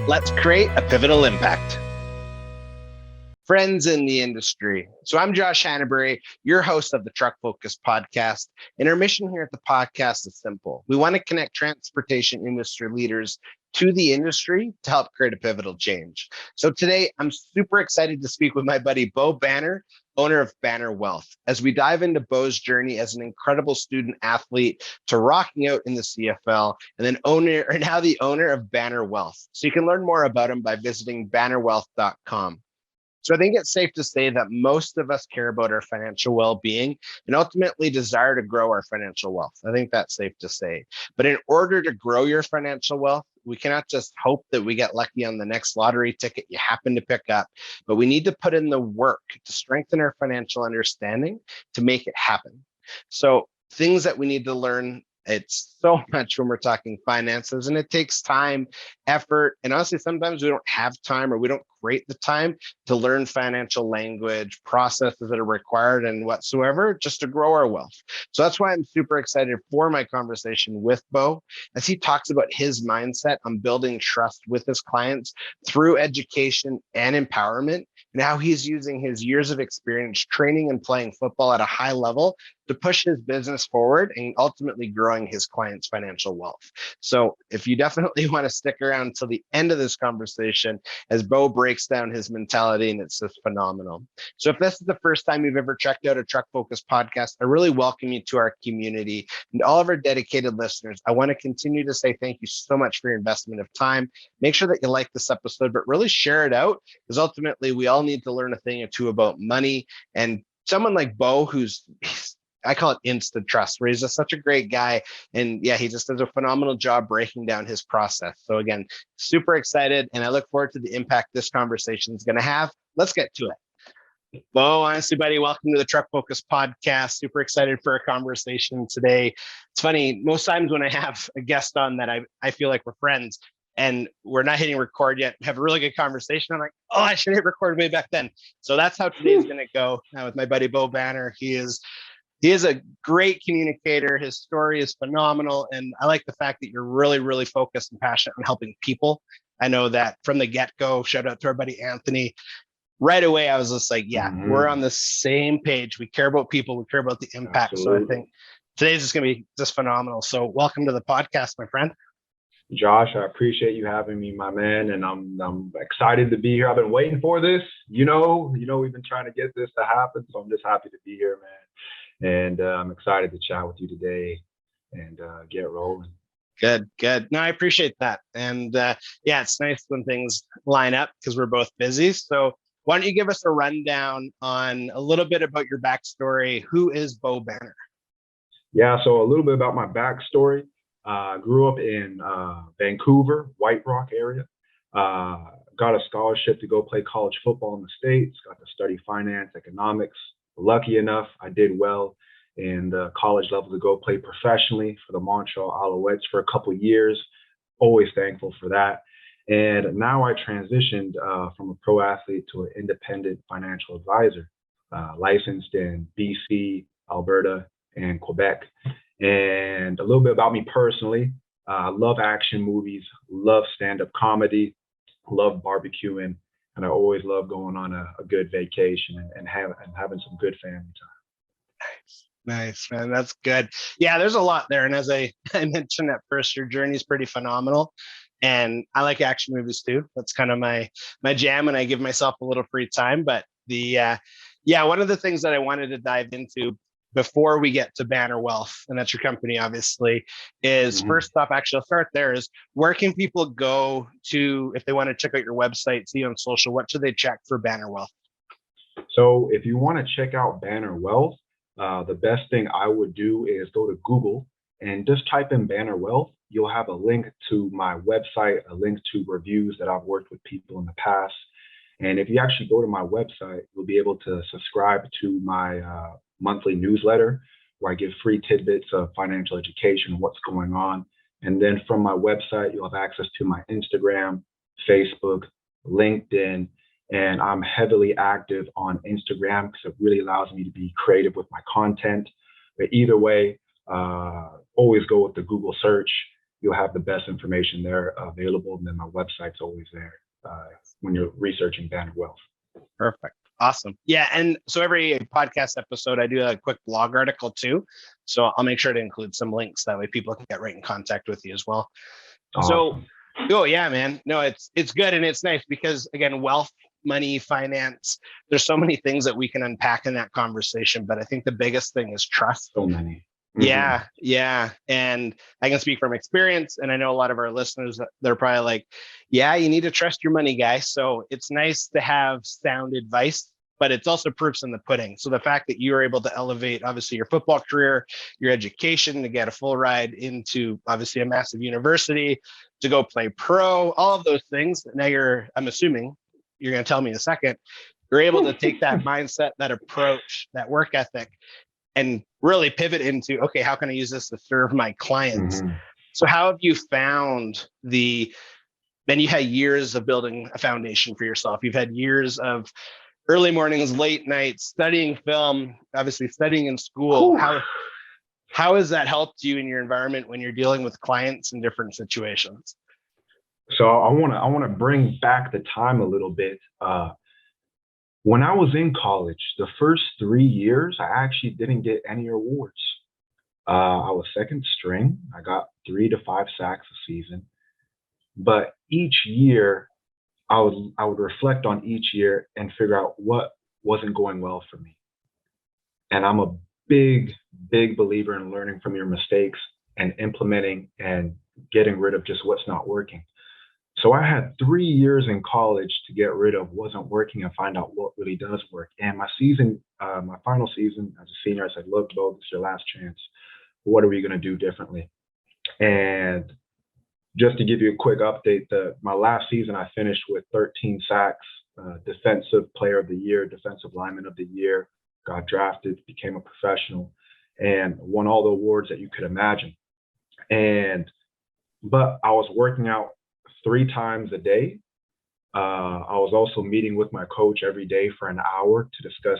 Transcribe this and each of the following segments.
Let's create a pivotal impact. Friends in the industry. So I'm Josh Hannaberry, your host of the Truck Focus podcast. And our mission here at the podcast is simple. We want to connect transportation industry leaders to the industry to help create a pivotal change. So today, I'm super excited to speak with my buddy, Beau Banner, owner of Banner Wealth, as we dive into Beau's journey as an incredible student athlete to rocking out in the CFL, and then now the owner of Banner Wealth. So you can learn more about him by visiting bannerwealth.com. So I think it's safe to say that most of us care about our financial well-being and ultimately desire to grow our financial wealth. I think that's safe to say. But in order to grow your financial wealth, we cannot just hope that we get lucky on the next lottery ticket you happen to pick up, but we need to put in the work to strengthen our financial understanding to make it happen. So things that we need to learn, it's so much when we're talking finances, and it takes time, effort, and honestly, sometimes we don't have time or we don't create the time to learn financial language, processes that are required and whatsoever just to grow our wealth. So that's why I'm super excited for my conversation with Beau as he talks about his mindset on building trust with his clients through education and empowerment, and how he's using his years of experience training and playing football at a high level to push his business forward and ultimately growing his clients' financial wealth. So if you definitely want to stick around until the end of this conversation as Beau breaks down his mentality, and it's just phenomenal. So if this is the first time you've ever checked out a Truck Focus podcast, I really welcome you to our community. And all of our dedicated listeners, I want to continue to say thank you so much for your investment of time. Make sure that you like this episode, but really share it out, because ultimately we all need to learn a thing or two about money. And someone like Beau, I call it instant trust, where he's just such a great guy. And yeah, he just does a phenomenal job breaking down his process. So again, super excited. And I look forward to the impact this conversation is going to have. Let's get to it. Beau, honestly, buddy, welcome to the Truck Focus podcast. Super excited for a conversation today. It's funny, most times when I have a guest on that I feel like we're friends and we're not hitting record yet, have a really good conversation, I'm like, oh, I should hit record way back then. So that's how today's going to go with my buddy, Beau Banner. He is a great communicator. His story is phenomenal. And I like the fact that you're really, really focused and passionate on helping people. I know that from the get-go, shout out to our buddy Anthony. Right away, I was just like, yeah, we're on the same page. We care about people. We care about the impact. Absolutely. So I think today's just going to be just phenomenal. So welcome to the podcast, my friend. Josh, I appreciate you having me, my man. And I'm excited to be here. I've been waiting for this. You know, we've been trying to get this to happen. So I'm just happy to be here, man. And I'm excited to chat with you today and get rolling. Good. No, I appreciate that. And yeah, it's nice when things line up because we're both busy. So why don't you give us a rundown on a little bit about your backstory? Who is Beau Banner? Yeah, so a little bit about my backstory. Grew up in Vancouver, White Rock area. Got a scholarship to go play college football in the States. Got to study finance, economics. Lucky enough, I did well in the college level to go play professionally for the Montreal Alouettes for a couple of years. Always thankful for that. And now I transitioned from a pro athlete to an independent financial advisor, licensed in BC, Alberta, and Quebec. And a little bit about me personally, love action movies, love stand-up comedy, love barbecuing, and I always love going on a good vacation and having some good family time. Nice, man. That's good. Yeah, there's a lot there. And as I mentioned at first, your journey is pretty phenomenal. And I like action movies too. That's kind of my jam, and I give myself a little free time. But one of the things that I wanted to dive into before we get to Banner Wealth, and that's your company, obviously, is first off, actually, I'll start there, is where can people go to if they want to check out your website, see you on social? What should they check for Banner Wealth? So if you want to check out Banner Wealth, the best thing I would do is go to Google and just type in Banner Wealth. You'll have a link to my website, a link to reviews that I've worked with people in the past. And if you actually go to my website, you'll be able to subscribe to my monthly newsletter where I give free tidbits of financial education, what's going on. And then from my website, you'll have access to my Instagram, Facebook, LinkedIn, and I'm heavily active on Instagram because it really allows me to be creative with my content. But either way, always go with the Google search you'll have the best information there available. And then my website's always there when you're researching Banner Wealth. Perfect. Awesome. Yeah. And so every podcast episode, I do a quick blog article too. So I'll make sure to include some links. That way people can get right in contact with you as well. Awesome. So, oh yeah, man. No, it's good. And it's nice because again, wealth, money, finance, there's so many things that we can unpack in that conversation. But I think the biggest thing is trust. So many. Yeah, yeah. And I can speak from experience. And I know a lot of our listeners, they're probably like, yeah, you need to trust your money, guy. So it's nice to have sound advice, but it's also proofs in the pudding. So the fact that you were able to elevate, obviously, your football career, your education, to get a full ride into obviously a massive university, to go play pro, all of those things. Now I'm assuming you're going to tell me in a second, you're able to take that mindset, that approach, that work ethic, and really pivot into, okay, how can I use this to serve my clients? So how have you found then you had years of building a foundation for yourself. You've had years of early mornings, late nights, studying film, obviously studying in school. How has that helped you in your environment when you're dealing with clients in different situations? So I want to bring back the time a little bit. When I was in college, the first 3 years, I actually didn't get any awards. I was second string. I got 3 to 5 sacks a season. But each year, I would reflect on each year and figure out what wasn't going well for me. And I'm a big believer in learning from your mistakes and implementing and getting rid of just what's not working. So I had 3 years in college to get rid of wasn't working and find out what really does work. And my final season as a senior, I said, look, Beau, this is your last chance. What are we going to do differently? And just to give you a quick update, my last season, I finished with 13 sacks, defensive player of the year, defensive lineman of the year, got drafted, became a professional, and won all the awards that you could imagine. But I was working out 3 times a day. I was also meeting with my coach every day for an hour to discuss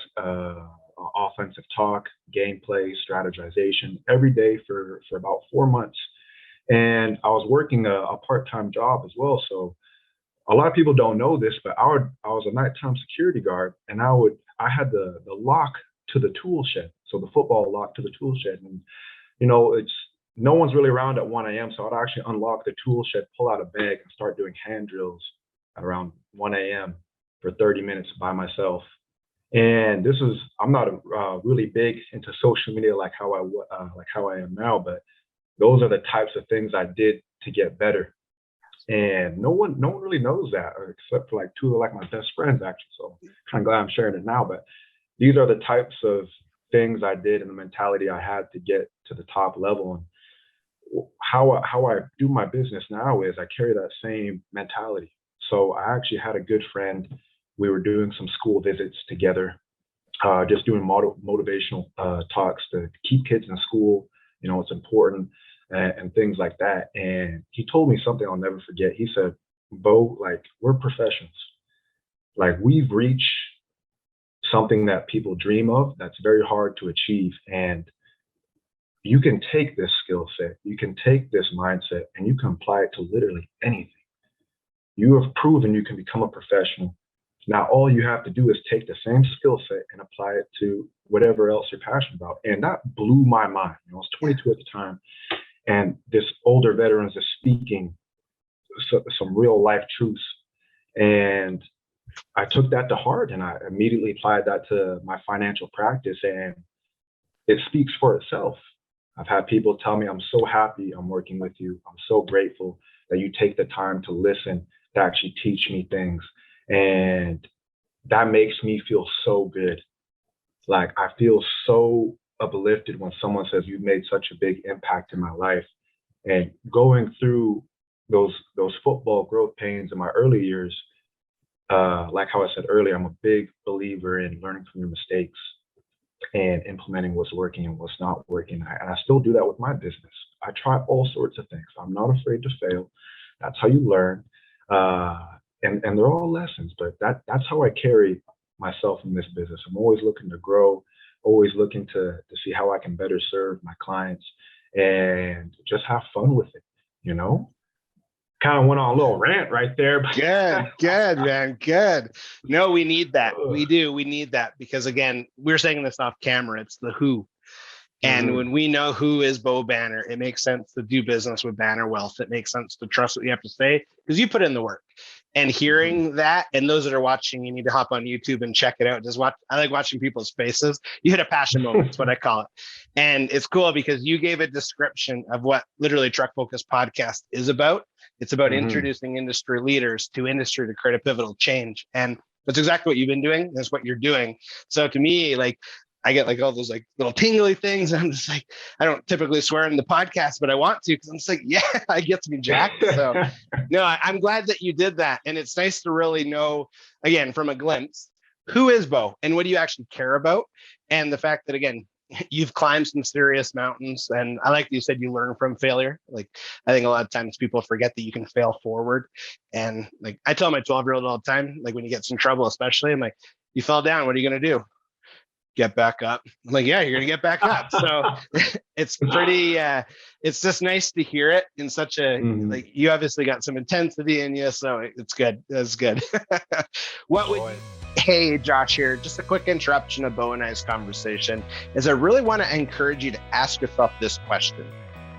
offensive talk, gameplay, strategization every day for about 4 months. And I was working a part-time job as well. So a lot of people don't know this, but I was a nighttime security guard, and I had the lock to the tool shed. So the football lock to the tool shed. And, it's no one's really around at 1 a.m. So I'd actually unlock the tool shed, pull out a bag, and start doing hand drills at around 1 a.m. for 30 minutes by myself. And I'm not really big into social media like how I am now, but those are the types of things I did to get better. And no one really knows that, except for like 2 of my best friends, actually. So kind of glad I'm sharing it now. But these are the types of things I did and the mentality I had to get to the top level. And how I do my business now is I carry that same mentality. So I actually had a good friend. We were doing some school visits together, just doing motivational talks to keep kids in school. It's important and things like that. And he told me something I'll never forget. He said, Beau, we're professionals. We've reached something that people dream of that's very hard to achieve. And you can take this skill set, you can take this mindset, and you can apply it to literally anything. You have proven you can become a professional. Now, all you have to do is take the same skill set and apply it to whatever else you're passionate about. And that blew my mind. I was 22 at the time. And this older veteran is speaking some real life truths. And I took that to heart and I immediately applied that to my financial practice. And it speaks for itself. I've had people tell me, I'm so happy I'm working with you. I'm so grateful that you take the time to listen, to actually teach me things. And that makes me feel so good. I feel so uplifted when someone says you've made such a big impact in my life. And going through those football growth pains in my early years, like how I said earlier, I'm a big believer in learning from your mistakes and implementing what's working and what's not working. And I still do that with my business. I try all sorts of things. I'm not afraid to fail. That's how you learn. And they're all lessons, but that's how I carry myself in this business. I'm always looking to grow, always looking to see how I can better serve my clients and just have fun with it. you know? Kind of went on a little rant right there. But Good, man. Good. No, we need that. We do. We need that because, again, we're saying this off camera. It's the who. And when we know who is Beau Banner, it makes sense to do business with Banner Wealth. It makes sense to trust what you have to say because you put in the work. And hearing that, and those that are watching, you need to hop on YouTube and check it out. Just watch. I like watching people's faces. You hit a passion moment. That's what I call it. And it's cool because you gave a description of what literally Truck Focus Podcast is about. It's about introducing industry leaders to industry to create a pivotal change. And that's exactly what you've been doing. That's what you're doing. So to me, like, I get like all those like little tingly things. And I'm just like, I don't typically swear in the podcast, but I want to because I'm just like, yeah, I get to be jacked. So no, I'm glad that you did that. And it's nice to really know, again, from a glimpse, who is Beau and what do you actually care about? And the fact that, again, you've climbed some serious mountains. And I like that you said you learn from failure. Like, I think a lot of times people forget that you can fail forward. And like, I tell my 12-year-old all the time, like when you get in trouble, especially, I'm like, you fell down, what are you going to do? Get back up. I'm like, yeah, you're gonna get back up. So it's pretty it's just nice to hear it in such a like you obviously got some intensity in you, so it's good. That's good. What would Hey, Josh here, just a quick interruption of Beau and I's conversation is I really want to encourage you to ask yourself this question.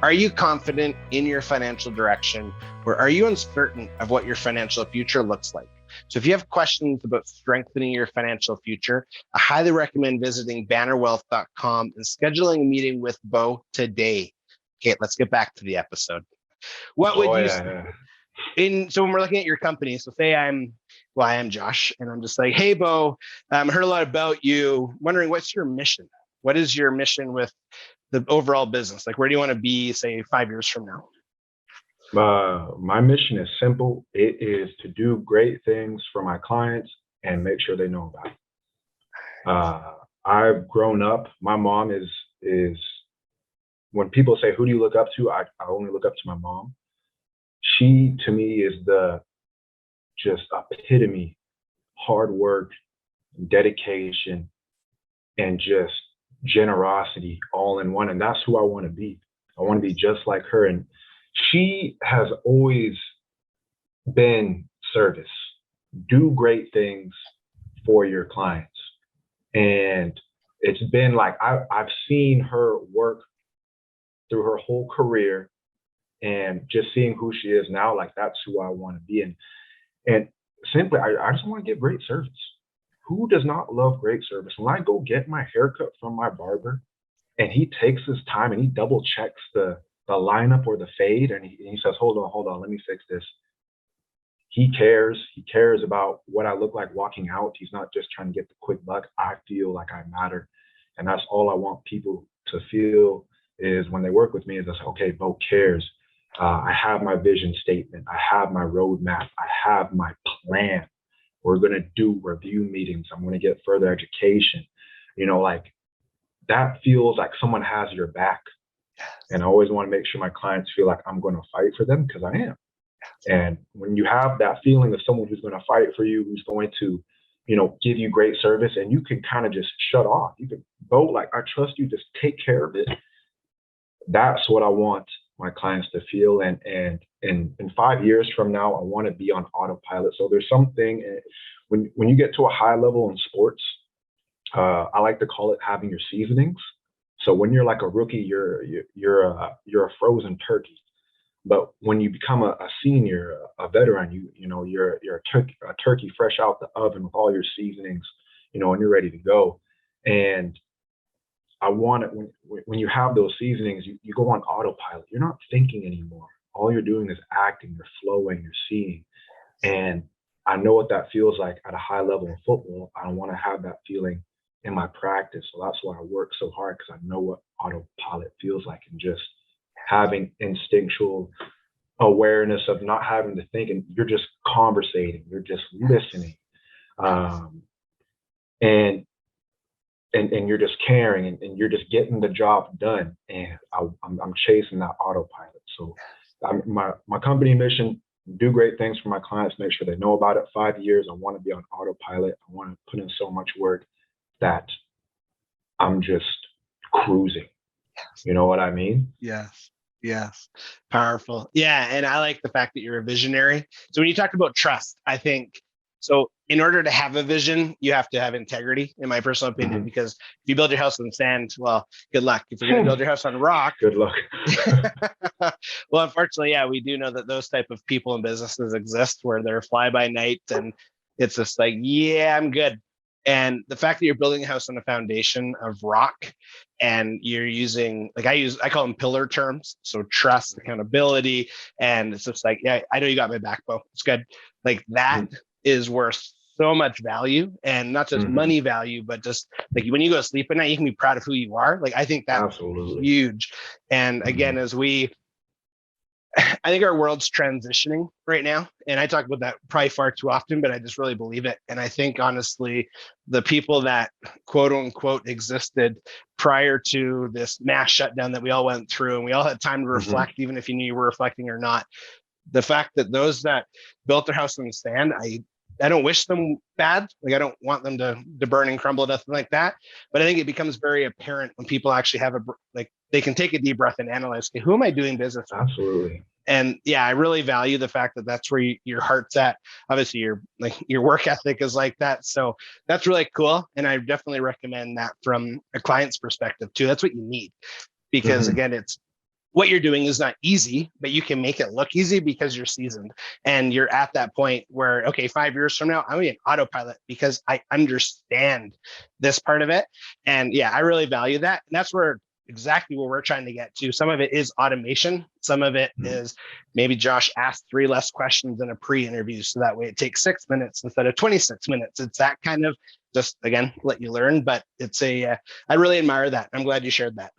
Are you confident in your financial direction, or are you uncertain of what your financial future looks like? So if you have questions about strengthening your financial future, I highly recommend visiting bannerwealth.com and scheduling a meeting with Beau today. Okay, let's get back to the episode. What would you so when we're looking at your company, so say I am Josh, and I'm just like, hey, Beau, I heard a lot about you. Wondering what's your mission? What is your mission with the overall business? Like, where do you want to be, say, 5 years from now? My mission is simple. It is to do great things for my clients and make sure they know about it. I've grown up. My mom is when people say, who do you look up to? I only look up to my mom. She, to me, is the just epitome, hard work, dedication, and just generosity all in one. And that's who I want to be. I want to be just like her. And she has always been service. Do great things for your clients. And it's been like I've seen her work through her whole career, and just seeing who she is now, like that's who I want to be. And simply, I just want to give great service. Who does not love great service? When I go get my haircut from my barber and he takes his time and he double checks the lineup or the fade, and he says, hold on, let me fix this. He cares. He cares about what I look like walking out. He's not just trying to get the quick buck. I feel like I matter. And that's all I want people to feel is when they work with me is, okay, Beau cares. I have my vision statement. I have my roadmap. I have my plan. We're going to do review meetings. I'm going to get further education. Like that feels like someone has your back. And I always want to make sure my clients feel like I'm going to fight for them because I am. And when you have that feeling of someone who's going to fight for you, who's going to, give you great service, and you can kind of just shut off. You can, Beau, like, I trust you, just take care of it. That's what I want my clients to feel. And in 5 years from now, I want to be on autopilot. So there's something when you get to a high level in sports, I like to call it having your seasonings. So when you're like a rookie, you're a frozen turkey. But when you become a senior, a veteran, you're a turkey fresh out the oven with all your seasonings, and you're ready to go. And I want it when you have those seasonings, you go on autopilot. You're not thinking anymore. All you're doing is acting, you're flowing, you're seeing. And I know what that feels like at a high level in football. I want to have that feeling in my practice. So that's why I work so hard, because I know what autopilot feels like, and just having instinctual awareness of not having to think, and you're just conversating, you're just listening. And you're just caring, and you're just getting the job done. And I'm chasing that autopilot. So my company mission, do great things for my clients, make sure they know about it. 5 years, I want to be on autopilot. I want to put in so much work that I'm just cruising. You know what I mean? Yes. Yes. Powerful. Yeah. And I like the fact that you're a visionary. So when you talk about trust, I think so in order to have a vision, you have to have integrity, in my personal opinion, Hmm. because if you build your house on sand, well, good luck. If you're going to build your house on rock, Good luck. well, unfortunately, yeah, we do know that those type of people and businesses exist where they're fly by night and it's just like, yeah, I'm good. And the fact that you're building a house on a foundation of rock and you're using like I call them pillar terms. So trust, accountability, and it's just like, yeah, I know you got my back, Beau. It's good. Like that is worth so much value and not just Hmm. money value, but just like when you go to sleep at night, you can be proud of who you are. Like I think that's Absolutely. huge. And Hmm. again, I think our world's transitioning right now. And I talk about that probably far too often, but I just really believe it. And I think honestly, the people that quote unquote existed prior to this mass shutdown that we all went through and we all had time to Hmm. reflect, even if you knew you were reflecting or not, the fact that those that built their house on the sand, I don't wish them bad. Like I don't want them to burn and crumble, nothing like that. But I think it becomes very apparent when people actually have like they can take a deep breath and analyze, okay, who am I doing business with? Absolutely. And yeah, I really value the fact that that's where your heart's at. Obviously, your work ethic is like that, so that's really cool. And I definitely recommend that from a client's perspective too. That's what you need because Hmm. again, it's what you're doing is not easy, but you can make it look easy because you're seasoned and you're at that point where, okay, 5 years from now, I'm gonna be an autopilot because I understand this part of it. And yeah, I really value that. And that's where exactly where we're trying to get to. Some of it is automation. Some of it is maybe Josh asked 3 less questions in a pre-interview. So that way it takes 6 minutes instead of 26 minutes. It's that kind of just again, let you learn, but I really admire that. I'm glad you shared that.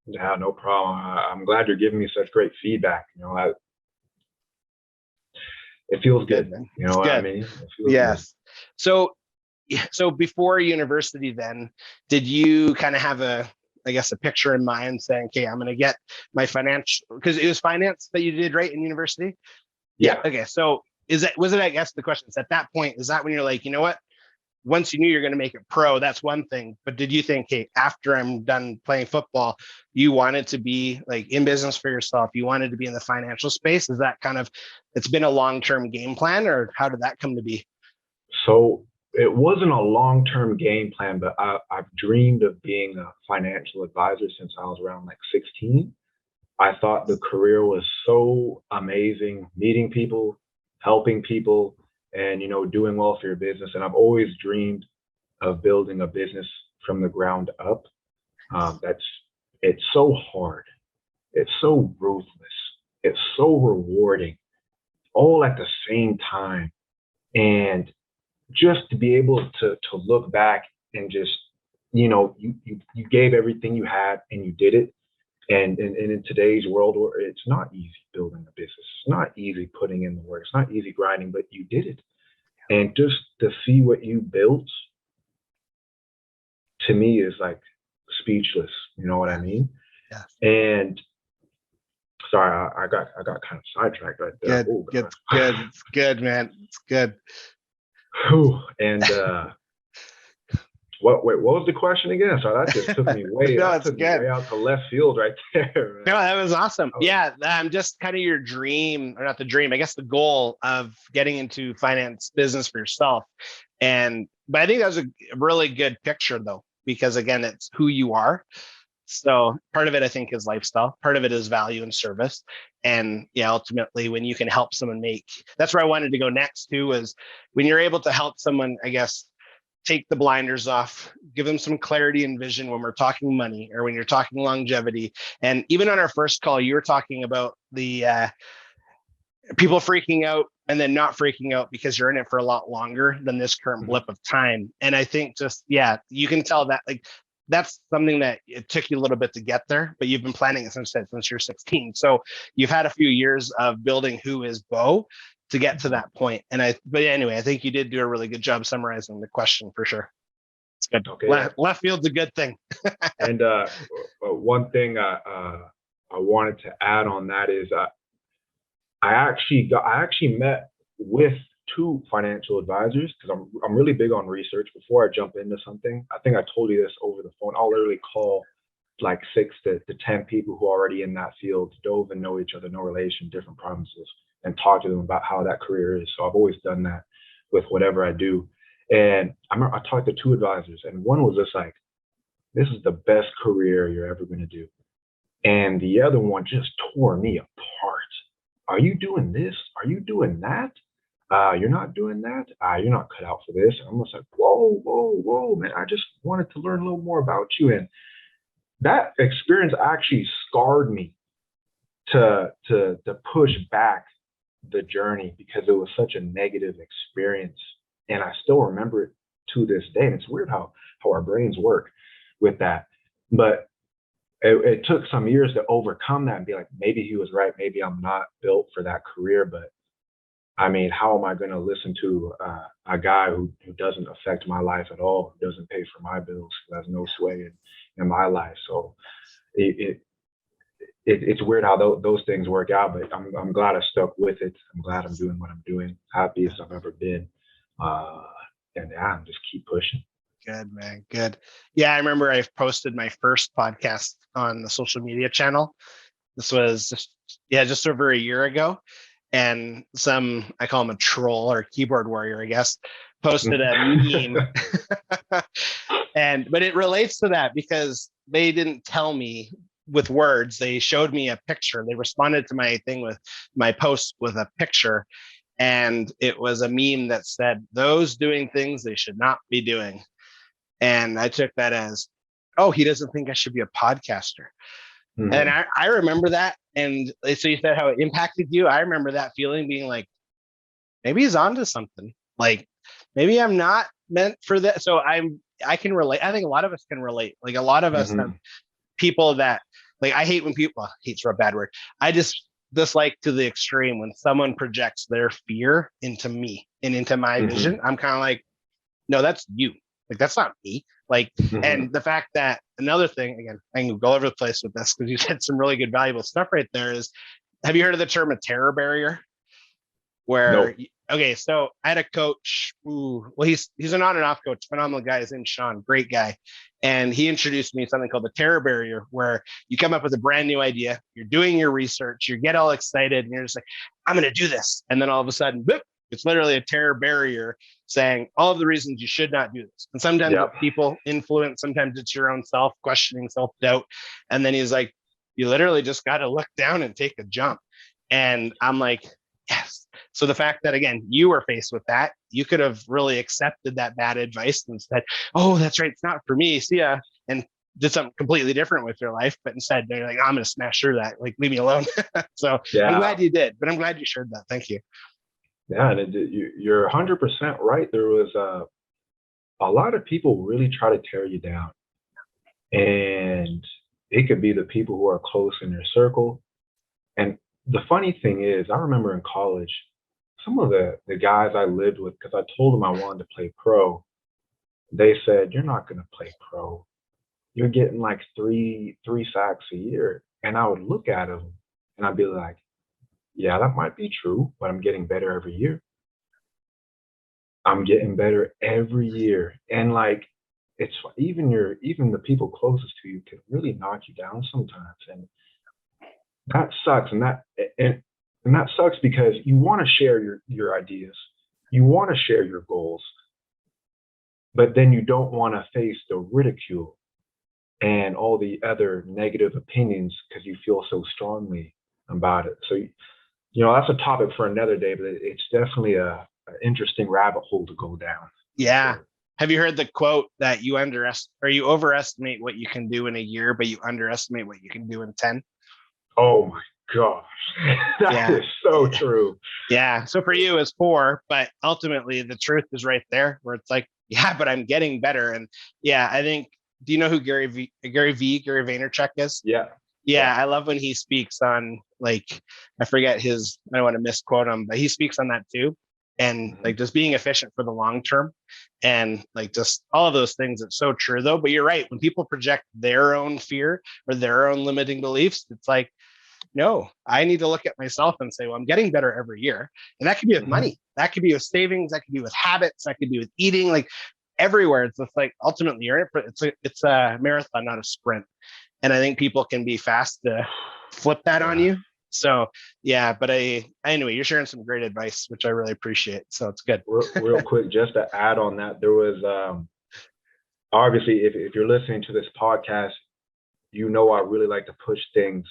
Yeah, no problem. I'm glad you're giving me such great feedback. It feels Good, good. man. You It's know what I good. mean? It feels good. Yes. So, so before university, then did you kind of have I guess, a picture in mind saying, okay, I'm going to get my financial, because it was finance that you did right in university? Yeah. Yeah. Okay. So was it, I guess the question is at that point, is that when you're like, you know what, once you knew you're going to make it pro, that's one thing. But did you think, hey, after I'm done playing football, you wanted to be like in business for yourself? You wanted to be in the financial space? Is that kind of, it's been a long-term game plan or how did that come to be? So it wasn't a long-term game plan, but I've dreamed of being a financial advisor since I was around like 16. I thought the career was so amazing, meeting people, helping people, and doing well for your business. And I've always dreamed of building a business from the ground up. That's It's so hard. It's so ruthless. It's so rewarding, all at the same time. And just to be able to look back and just you gave everything you had and you did it. And in today's world where it's not easy building a business, it's not easy putting in the work, it's not easy grinding, but you did it. And just to see what you built, to me, is like speechless. You know what I Yeah. mean? Yeah. And sorry, I got kind of sidetracked right there. Good. Oh Good. Good. gosh. It's good, man. It's good. Whew. And what was the question again? So No, that it's took me good. way out to left field right there, No, man. that was awesome. I was, Yeah, just kind of your dream, or not the dream, I guess the goal of getting into finance business for yourself. But I think that was a really good picture though, because again, it's who you are. So part of it, I think, is lifestyle. Part of it is value and service. And yeah, ultimately, when you can help someone that's where I wanted to go next too, was when you're able to help someone, I guess, take the blinders off, give them some clarity and vision when we're talking money or when you're talking longevity. And even on our first call, you were talking about the people freaking out and then not freaking out because you're in it for a lot longer than this current blip Mhm. of time. And I think just, yeah, you can tell that like that's something that it took you a little bit to get there, but you've been planning it since you're 16. So you've had a few years of building who is Beau to get to that point. But anyway, I think you did do a really good job summarizing the question for sure. It's good. Okay, yeah. Left field's a good thing. And one thing I wanted to add on that is I actually met with two financial advisors because I'm really big on research. Before I jump into something, I think I told you this over the phone. I'll literally call like 6 to 10 people who are already in that field, dove and know each other, no relation, different provinces, and talk to them about how that career is. So I've always done that with whatever I do. And I remember I talked to 2 advisors, and one was just like, this is the best career you're ever going to do. And the other one just tore me apart. Are you doing this? Are you doing that? You're not doing that. You're not cut out for this. I'm just like, whoa, man. I just wanted to learn a little more about you. And that experience actually scarred me to push back the journey, because it was such a negative experience. And I still remember it to this day. And it's weird how our brains work with that. But it took some years to overcome that and be like, maybe he was right. Maybe I'm not built for that career. But I mean, how am I going to listen to a guy who doesn't affect my life at all, who doesn't pay for my bills, who has no sway in my life? So it's weird how those things work out, but I'm glad I stuck with it. I'm glad I'm doing what I'm doing. Happiest I've ever been. And yeah, just keep pushing. Good, man. Good. Yeah, I remember I posted my first podcast on the social media channel. This was just over a year ago. And I call him a troll or keyboard warrior, I guess, posted a meme. But it relates to that because they didn't tell me with words. They showed me a picture. They responded to my thing with my post with a picture. And it was a meme that said, those doing things they should not be doing. And I took that as, oh, he doesn't think I should be a podcaster. Mm-hmm. And I remember that. And so you said how it impacted you. I remember that feeling, being like, maybe he's onto something. Like, maybe I'm not meant for that. So I can relate. I think a lot of us can relate. Like, a lot of us have people that, like, I hate when people, hate's a bad word. I just dislike to the extreme when someone projects their fear into me and into my vision. I'm kind of like, no, that's you. Like, that's not me. Like, and the fact that another thing, again, I can go all over the place with this because you said some really good, valuable stuff right there, is, have you heard of the term a terror barrier? Where, nope. Okay, so I had a coach. He's an on and off coach, phenomenal guy. His name's Sean, great guy. And he introduced me to something called the terror barrier, where you come up with a brand new idea, you're doing your research, you get all excited, and you're just like, I'm going to do this. And then all of a sudden, boop, it's literally a terror barrier saying all of the reasons you should not do this. And sometimes people influence, sometimes it's your own self questioning, self-doubt. And then he's like, you literally just got to look down and take a jump. And I'm like, yes. So the fact that, again, you were faced with that, you could have really accepted that bad advice and said, oh, that's right, it's not for me, see ya, and did something completely different with your life. But instead, they're like, I'm going to smash through that. Like, leave me alone. So I'm glad you did, but I'm glad you shared that. Thank you. Yeah, and you're 100% right. There was a lot of people really try to tear you down. And it could be the people who are close in your circle. And the funny thing is, I remember in college, some of the guys I lived with, because I told them I wanted to play pro, they said, you're not going to play pro. You're getting like three sacks a year. And I would look at them and I'd be like, yeah, that might be true, but I'm getting better every year. I'm getting better every year. And like, it's even the people closest to you can really knock you down sometimes. And that sucks. And that sucks because you want to share your ideas. You want to share your goals, but then you don't want to face the ridicule and all the other negative opinions because you feel so strongly about it. So, that's a topic for another day, but it's definitely an interesting rabbit hole to go down. Yeah. Sure. Have you heard the quote that you overestimate what you can do in a year, but you underestimate what you can do in 10? Oh my gosh. That is so true. Yeah. So for you it's 4, but ultimately the truth is right there where it's like, yeah, but I'm getting better. And yeah, I think, do you know who Gary Vaynerchuk is? Yeah, I love when he speaks on, like, I forget I don't want to misquote him, but he speaks on that too. And like just being efficient for the long term and like just all of those things. It's so true though. But you're right. When people project their own fear or their own limiting beliefs, it's like, no, I need to look at myself and say, well, I'm getting better every year. And that could be with money. That could be with savings. That could be with habits. That could be with eating, like everywhere. It's just like, ultimately you're in it. It's a marathon, not a sprint. And I think people can be fast to flip that on Yeah. you. So yeah, but anyway, you're sharing some great advice, which I really appreciate. So it's good. Real quick, just to add on that, there was obviously if you're listening to this podcast, you know I really like to push things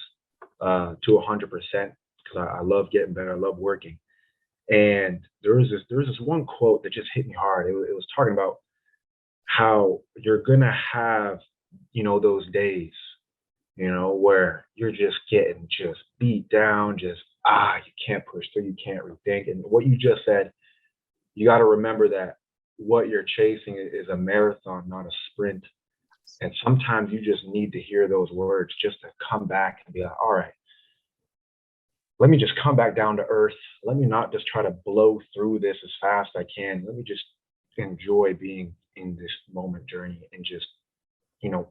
to 100% because I love getting better. I love working. And there was this one quote that just hit me hard. It was talking about how you're gonna have, those days, where you're just getting just beat down, just you can't push through, you can't rethink. And what you just said, you got to remember that what you're chasing is a marathon, not a sprint. And sometimes you just need to hear those words just to come back and be like, all right, let me just come back down to earth. Let me not just try to blow through this as fast as I can. Let me just enjoy being in this moment journey and just,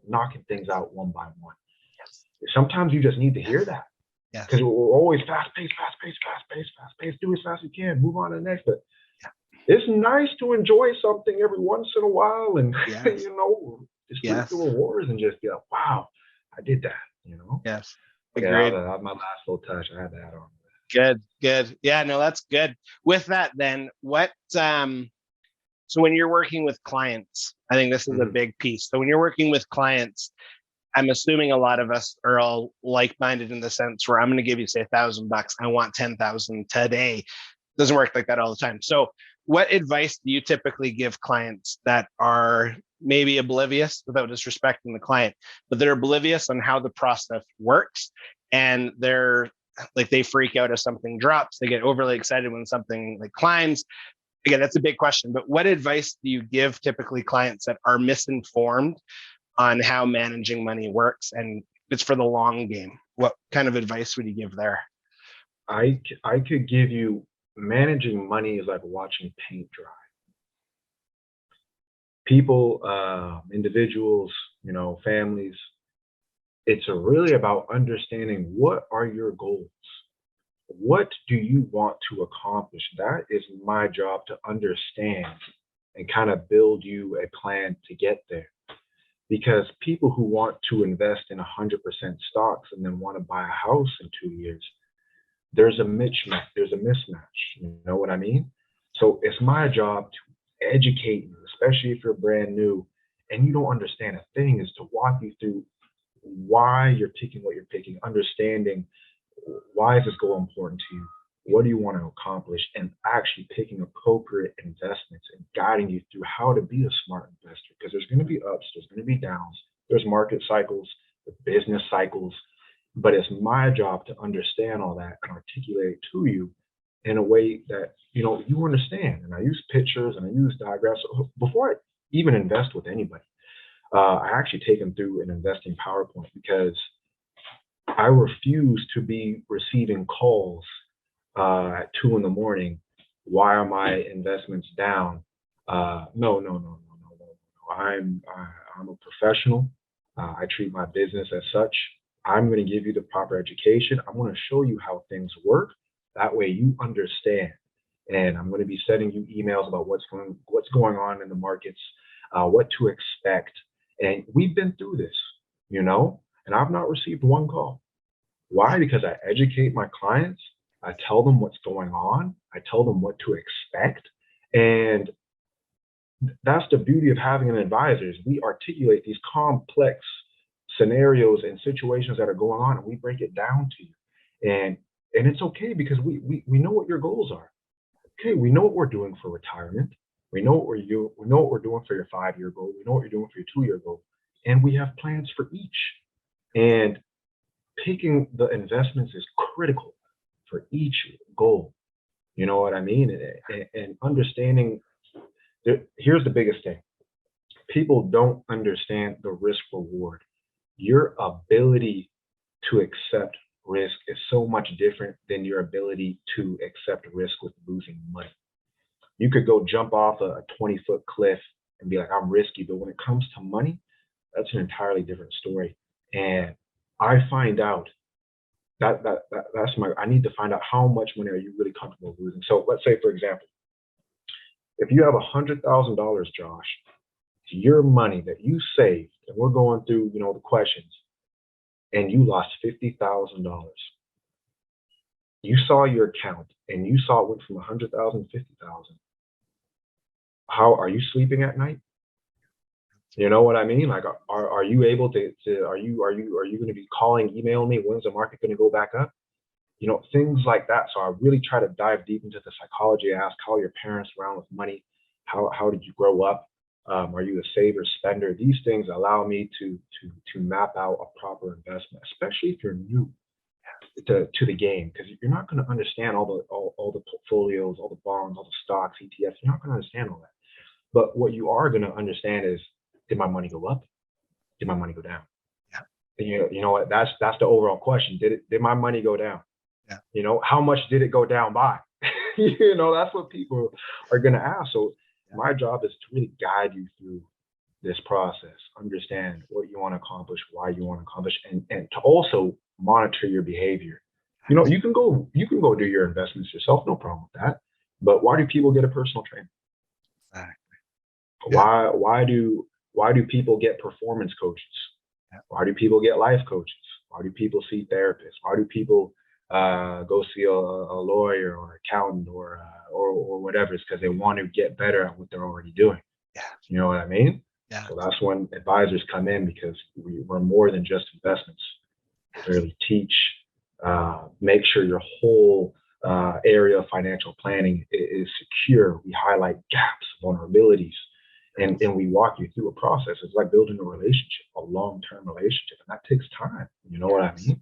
knocking things out one by one. Yes. Sometimes you just need to hear that Yes. because we're always fast paced, do as fast as you can, move on to the next. But it's nice to enjoy something every once in a while and, Yes. just reap the rewards and just be like, wow, I did that, Yes. Yeah, Agreed. that was my last little touch. I had to add on. Good. Yeah, no, that's good. With that, then what, so when you're working with clients, I think this is a big piece. So when you're working with clients, I'm assuming a lot of us are all like-minded in the sense where I'm going to give you, say, $1,000. I want 10,000 today. Doesn't work like that all the time. So what advice do you typically give clients that are maybe oblivious, without disrespecting the client, but they're oblivious on how the process works, and they're like, they freak out if something drops, they get overly excited when something like climbs? Again, that's a big question, but what advice do you give typically clients that are misinformed on how managing money works, and it's for the long game? What kind of advice would you give there? I could give you, managing money is like watching paint dry. People, individuals, families, it's really about understanding what are your goals. What do you want to accomplish? That is my job to understand and kind of build you a plan to get there. Because people who want to invest in 100% stocks and then want to buy a house in 2 years, there's a mismatch. There's a mismatch. You know what I mean? So it's my job to educate you, especially if you're brand new and you don't understand a thing, is to walk you through why you're picking what you're picking, understanding why is this goal important to you, what do you want to accomplish, and actually picking appropriate investments and guiding you through how to be a smart investor. Because there's going to be ups, there's going to be downs, there's market cycles, there's business cycles, but it's my job to understand all that and articulate it to you in a way that you understand. And I use pictures and I use diagrams. So before I even invest with anybody, I actually take them through an investing PowerPoint, because I refuse to be receiving calls at 2 in the morning. Why are my investments down? No. I'm a professional. I treat my business as such. I'm going to give you the proper education. I'm going to show you how things work. That way you understand. And I'm going to be sending you emails about what's going on in the markets, what to expect. And we've been through this, and I've not received one call. Why? Because I educate my clients. I tell them what's going on. I tell them what to expect. And that's the beauty of having an advisor, is we articulate these complex scenarios and situations that are going on, and we break it down to you. And it's okay, because we know what your goals are. Okay, we know what we're doing for retirement. We know what we're doing for your 5-year goal. We know what you're doing for your 2-year goal. And we have plans for each. And picking the investments is critical for each goal. You know what I mean? And understanding, here's the biggest thing. People don't understand the risk reward. Your ability to accept risk is so much different than your ability to accept risk with losing money. You could go jump off a 20-foot cliff and be like, I'm risky. But when it comes to money, that's an entirely different story. And I find out I need to find out how much money are you really comfortable losing. So let's say, for example, if you have $100,000, Josh, your money that you saved, and we're going through, the questions, and you lost $50,000. You saw your account and you saw it went from 100,000 to 50,000. How are you sleeping at night? You know what I mean? Like, are you able to are you going to be calling, emailing me? When's the market going to go back up? You know, things like that. So I really try to dive deep into the psychology. I ask how your parents around with money. How did you grow up? Are you a saver, spender? These things allow me to map out a proper investment, especially if you're new to the game, because you're not going to understand all the portfolios, all the bonds, all the stocks, ETFs. You're not going to understand all that. But what you are going to understand is, did my money go up? Did my money go down? Yeah. And you know what? That's the overall question. Did my money go down? Yeah. You know, how much did it go down by? You know, that's what people are going to ask. So my job is to really guide you through this process, understand what you want to accomplish, why you want to accomplish, and to also monitor your behavior. You know, you can go do your investments yourself, no problem with that. But why do people get a personal trainer? Exactly. Yeah. Why do people get performance coaches? Yeah. Why do people get life coaches? Why do people see therapists? Why do people go see a lawyer or accountant or whatever? It's because they want to get better at what they're already doing. Yeah. You know what I mean? Yeah. So that's when advisors come in, because we're more than just investments. We really teach, make sure your whole area of financial planning is secure. We highlight gaps, vulnerabilities, and we walk you through a process. It's like building a relationship, a long-term relationship, and that takes time. You know what I mean?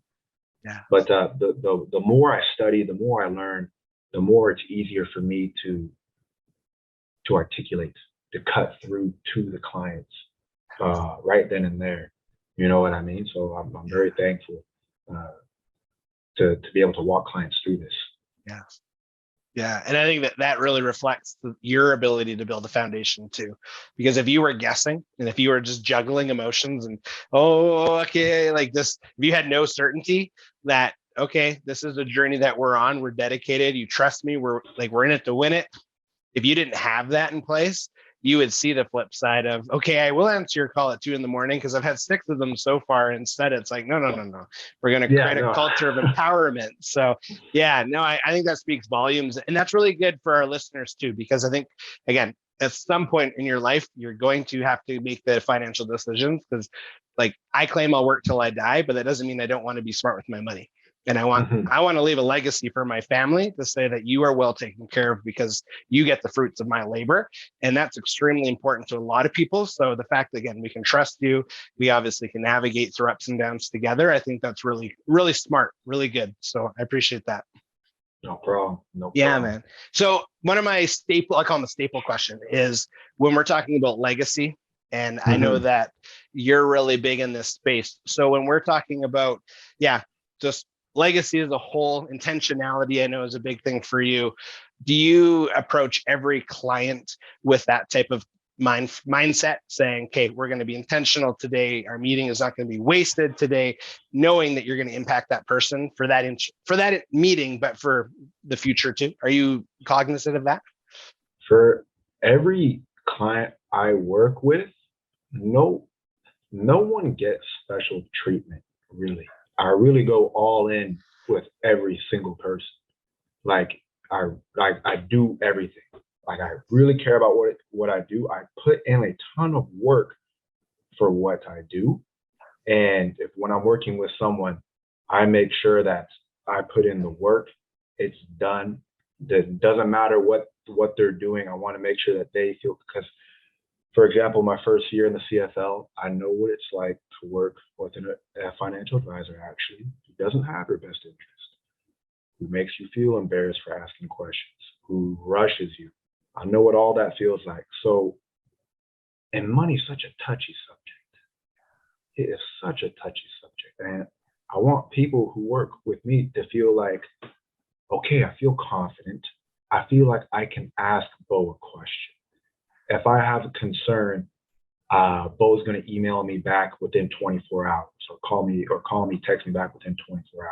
Yeah. But the more I study, the more I learn, the more it's easier for me to articulate, to cut through to the clients right then and there. You know what I mean? So I'm very thankful to be able to walk clients through this. Yeah. Yeah. And I think that really reflects your ability to build a foundation too. Because if you were guessing and if you were just juggling emotions and, okay, like this, if you had no certainty that, okay, this is a journey that we're on, we're dedicated, you trust me, we're in it to win it. If you didn't have that in place, you would see the flip side of, okay, I will answer your call at 2 a.m. because I've had 6 of them so far. Instead, it's like, no. We're going to create a culture of empowerment. So I think that speaks volumes. And that's really good for our listeners too, because I think, again, at some point in your life, you're going to have to make the financial decisions, because like I claim I'll work till I die, but that doesn't mean I don't want to be smart with my money. And I want to leave a legacy for my family to say that you are well taken care of because you get the fruits of my labor. And that's extremely important to a lot of people. So the fact that, again, we can trust you, we obviously can navigate through ups and downs together. I think that's really, really smart, really good. So I appreciate that. No problem. Yeah, man. So one of my I call them the staple question is when we're talking about legacy, and I know that you're really big in this space. So when we're talking about, just legacy as a whole, intentionality, I know is a big thing for you. Do you approach every client with that type of mindset, saying, okay, we're going to be intentional today. Our meeting is not going to be wasted today, knowing that you're going to impact that person for that meeting, but for the future too? Are you cognizant of that? For every client I work with, no one gets special treatment, really. I really go all in with every single person. Like I do everything. Like I really care about what I do. I put in a ton of work for what I do. And when I'm working with someone, I make sure that I put in the work. It's done. That doesn't matter what they're doing. I want to make sure that they feel, because for example, my first year in the CFL, I know what it's like to work with a financial advisor, actually, who doesn't have your best interest, who makes you feel embarrassed for asking questions, who rushes you. I know what all that feels like. So, and money's such a touchy subject. It is such a touchy subject. And I want people who work with me to feel like, okay, I feel confident. I feel like I can ask Beau a question. If I have a concern, Beau's going to email me back within 24 hours, or text me back within 24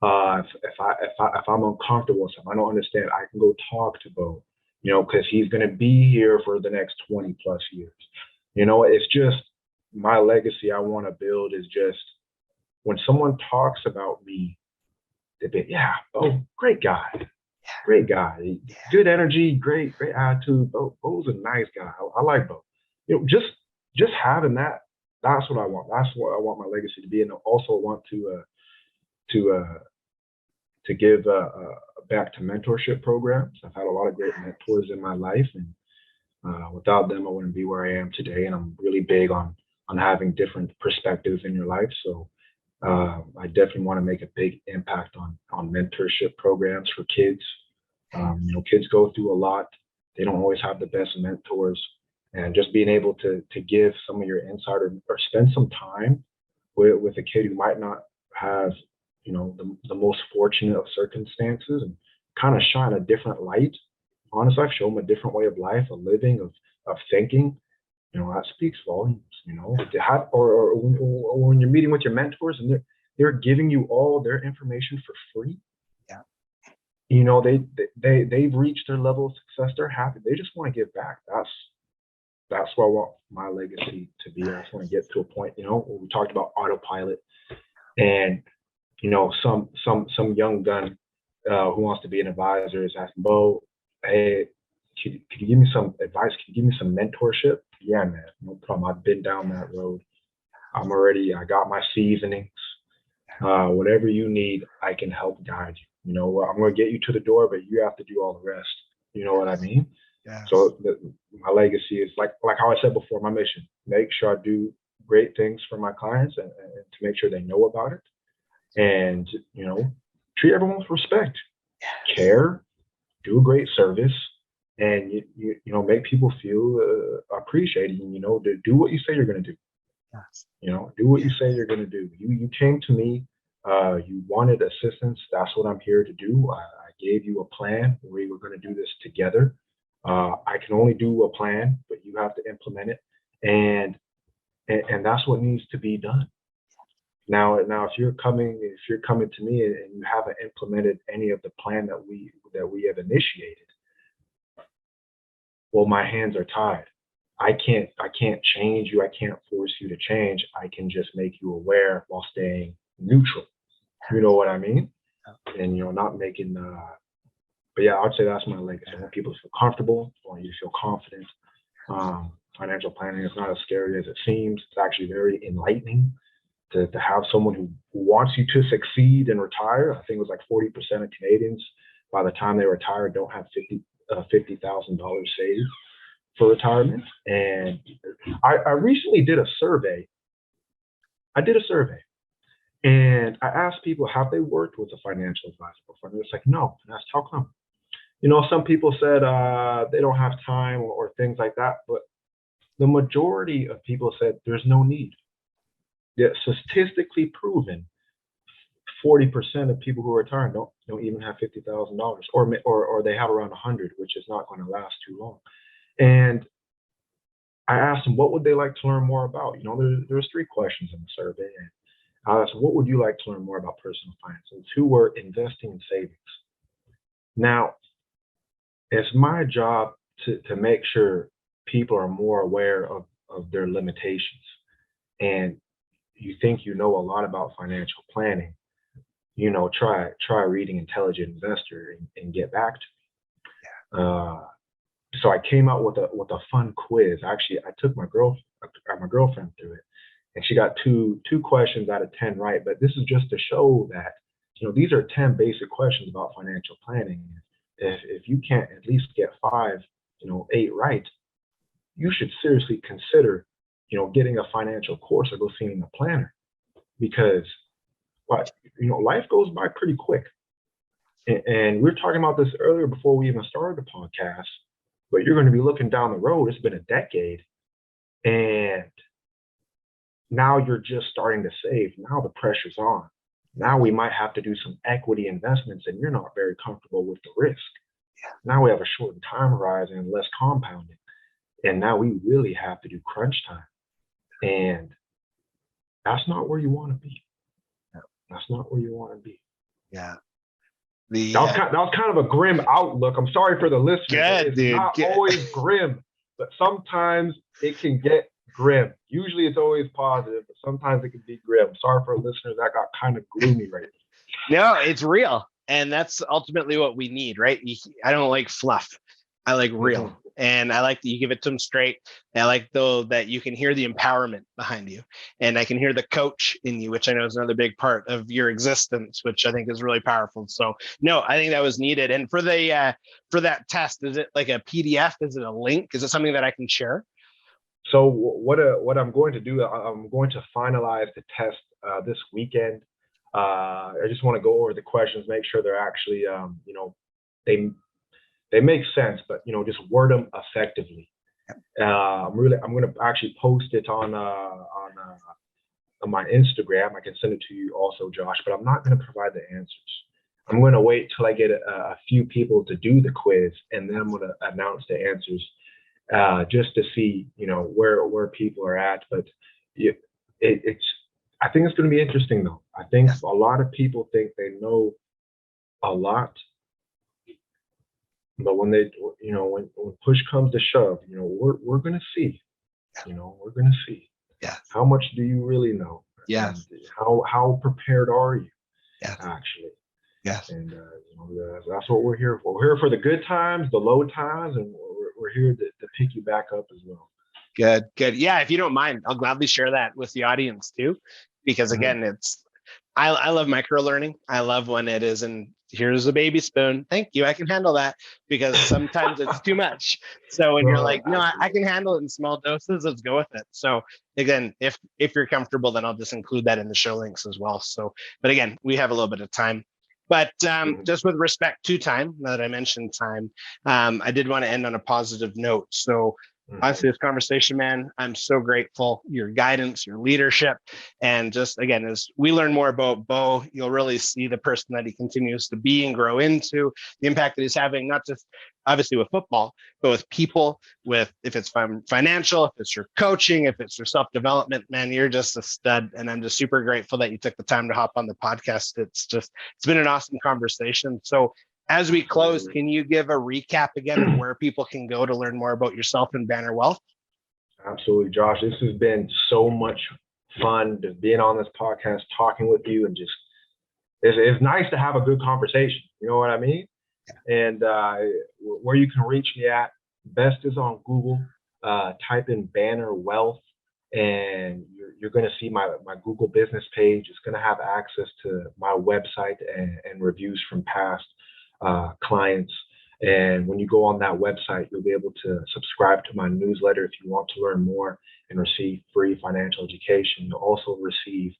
hours. If I'm uncomfortable with something, I don't understand, I can go talk to Beau, because he's going to be here for the next 20 plus years. It's just my legacy I want to build is just when someone talks about me, they be, yeah, oh, great guy, good energy, great attitude. Beau's a nice guy. I like Beau. Just having that, that's what I want. That's what I want my legacy to be, and I also want to give back to mentorship programs. I've had a lot of great mentors in my life, and without them, I wouldn't be where I am today. And I'm really big on having different perspectives in your life. So I definitely want to make a big impact on mentorship programs for kids. Kids go through a lot. They don't always have the best mentors, and just being able to give some of your insight or spend some time with a kid who might not have the most fortunate of circumstances, and kind of shine a different light. Honestly, I've shown them a different way of life, of living, of thinking. That speaks volumes. To have, or when you're meeting with your mentors and they're giving you all their information for free. Yeah. They've reached their level of success. They're happy. They just want to give back. That's what I want my legacy to be. I just want to get to a point. We talked about autopilot, and some young gun who wants to be an advisor is asking, Beau, hey, could you give me some advice? Can you give me some mentorship? Yeah, man, no problem. I've been down that road. I got my seasonings. Whatever you need, I can help guide you. I'm going to get you to the door, but you have to do all the rest. You know what I mean? Yeah. So my legacy is like how I said before, my mission: make sure I do great things for my clients and to make sure they know about it, and treat everyone with respect, care, do a great service, and make people feel appreciated. To do what you say you're going to do. Yes. Do what you say you're going to do. You came to me, you wanted assistance. That's what I'm here to do. I gave you a plan. We were going to do this together. I can only do a plan, but you have to implement it, and that's what needs to be done. Now, if you're coming to me and you haven't implemented any of the plan that we have initiated, well, my hands are tied. I can't change you. I can't force you to change. I can just make you aware while staying neutral. You know what I mean? And not making. But yeah, I'd say that's my legacy. I want people to feel comfortable. I want you to feel confident. Financial planning is not as scary as it seems. It's actually very enlightening to have someone who wants you to succeed and retire. I think it was like 40% of Canadians by the time they retire don't have $50,000 saved for retirement. And I recently did a survey. And I asked people, have they worked with a financial advisor before? And it's like, no. And I asked, how come? Some people said they don't have time or things like that, but the majority of people said there's no need. Yet statistically proven, 40% of people who retire don't even have $50,000, or they have around 100, which is not going to last too long. And I asked them, what would they like to learn more about? There's 3 questions in the survey, and I asked them, what would you like to learn more about personal finance? And 2 were investing and savings. Now, it's my job to make sure people are more aware of their limitations. And you think a lot about financial planning, try reading Intelligent Investor and get back to me. So I came out with a fun quiz. Actually, I took my girlfriend through it, and she got two questions out of 10 right. But this is just to show that these are 10 basic questions about financial planning. If you can't at least get 5, 8 right, you should seriously consider getting a financial course or go seeing a planner, because life goes by pretty quick. And we were talking about this earlier before we even started the podcast, but you're going to be looking down the road. It's been a decade, and now you're just starting to save. Now the pressure's on. Now we might have to do some equity investments, and you're not very comfortable with the risk. Now we have a shortened time horizon and less compounding, and now we really have to do crunch time. And that's not where you want to be. That's not where you want to be. Yeah. That was kind of a grim outlook. I'm sorry for the listeners. It's not always grim, but sometimes it can get grim. Usually it's always positive, but sometimes it can be grim. Sorry for listeners that got kind of gloomy right No, it's real. And that's ultimately what we need, right? I don't like fluff. I like now. real. And I like that you give it to them straight. And I like, though, that you can hear the empowerment behind you. And I can hear the coach in you, which I know is another big part of your existence, which I think is really powerful. So, no, I think that was needed. And for that test, is it like a PDF? Is it a link? Is it something that I can share? So what I'm going to do, I'm going to finalize the test this weekend. I just want to go over the questions, make sure they're actually, they make sense, but just word them effectively. I'm going to actually post it on my Instagram. I can send it to you also, Josh, but I'm not going to provide the answers. I'm going to wait till I get a few people to do the quiz, and then I'm going to announce the answers. Just to see, where people are at. But I think it's going to be interesting, though. I think a lot of people think they know a lot, but when when push comes to shove, we're going to see. We're going to see. Yeah. How much do you really know? Yeah. How prepared are you? Yeah. Actually. Yes. And that's what we're here for. We're here for the good times, the low times, and we're here to pick you back up as well. Good. Yeah, if you don't mind, I'll gladly share that with the audience too, because again, I love micro learning. I love when it is here's a baby spoon. Thank you. I can handle that, because sometimes it's too much. So when you're like, no, I can handle it in small doses, let's go with it. So again, if you're comfortable, then I'll just include that in the show links as well. So, but again, we have a little bit of time. But just with respect to time, now that I mentioned time, I did want to end on a positive note. So honestly, this conversation, man, I'm so grateful. Your guidance, your leadership, and just again, as we learn more about Beau, you'll really see the person that he continues to be and grow into, the impact that he's having, not just obviously with football, but with people, with if it's financial, if it's your coaching, if it's your self-development, man, you're just a stud. And I'm just super grateful that you took the time to hop on the podcast. It's been an awesome conversation. So as we close, can you give a recap again of where people can go to learn more about yourself and Banner Wealth? Absolutely, Josh. This has been so much fun being on this podcast, talking with you, and just it's nice to have a good conversation. You know what I mean? And where you can reach me at, best is on Google. Type in Banner Wealth, and you're going to see my Google business page. It's going to have access to my website and reviews from past clients. And when you go on that website, you'll be able to subscribe to my newsletter if you want to learn more and receive free financial education. You'll also receive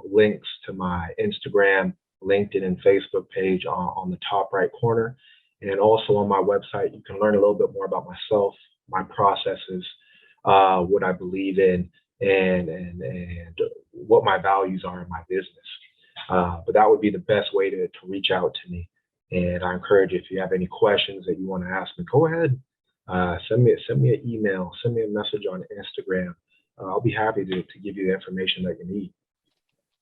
links to my Instagram, LinkedIn, and Facebook page on the top right corner. And also on my website, you can learn a little bit more about myself, my processes, what I believe in, and what my values are in my business. But that would be the best way to reach out to me. And I encourage you, if you have any questions that you want to ask me, go ahead, send me an email, send me a message on Instagram. I'll be happy to give you the information that you need.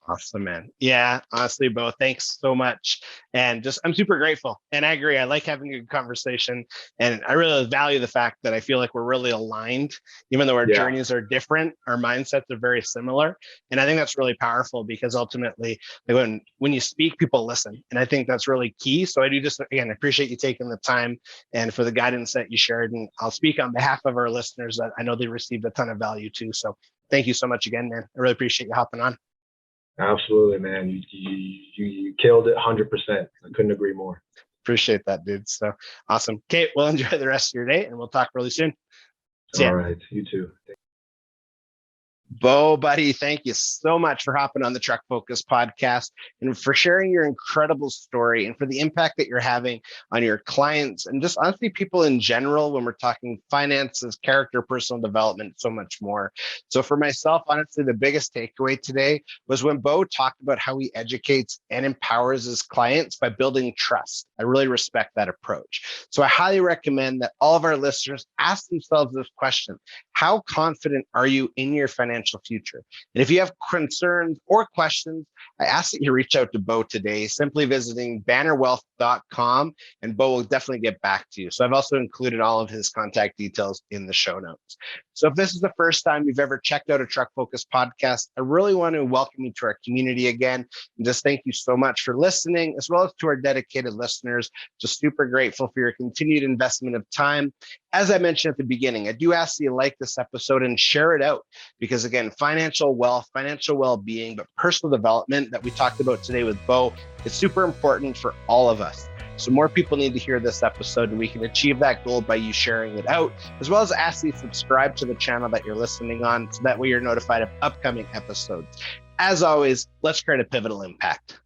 Awesome, man. Yeah, honestly, Beau, thanks so much. And I'm super grateful. And I agree. I like having a good conversation. And I really value the fact that I feel like we're really aligned, even though our journeys are different, our mindsets are very similar. And I think that's really powerful, because ultimately, when you speak, people listen. And I think that's really key. So I do again, appreciate you taking the time and for the guidance that you shared. And I'll speak on behalf of our listeners that I know they received a ton of value too. So thank you so much again, man. I really appreciate you hopping on. Absolutely, man. You killed it 100%. I couldn't agree more. Appreciate that, dude. So awesome. Okay, well, enjoy the rest of your day, and we'll talk really soon. See ya. All right. You too. Beau, buddy, thank you so much for hopping on the Truck Focus podcast and for sharing your incredible story and for the impact that you're having on your clients and just honestly people in general when we're talking finances, character, personal development, so much more. So for myself, honestly, the biggest takeaway today was when Beau talked about how he educates and empowers his clients by building trust. I really respect that approach. So I highly recommend that all of our listeners ask themselves this question: how confident are you in your financial financial future. And if you have concerns or questions, I ask that you reach out to Beau today, simply visiting bannerwealth.com, and Beau will definitely get back to you. So I've also included all of his contact details in the show notes. So if this is the first time you've ever checked out a Truck Focus podcast, I really want to welcome you to our community again, and just thank you so much for listening, as well as to our dedicated listeners. Just super grateful for your continued investment of time. As I mentioned at the beginning, I do ask that you like this episode and share it out, because again, financial wealth, financial well-being, but personal development that we talked about today with Beau is super important for all of us. So more people need to hear this episode, and we can achieve that goal by you sharing it out, as well as ask you to subscribe to the channel that you're listening on, so that way you're notified of upcoming episodes. As always, let's create a pivotal impact.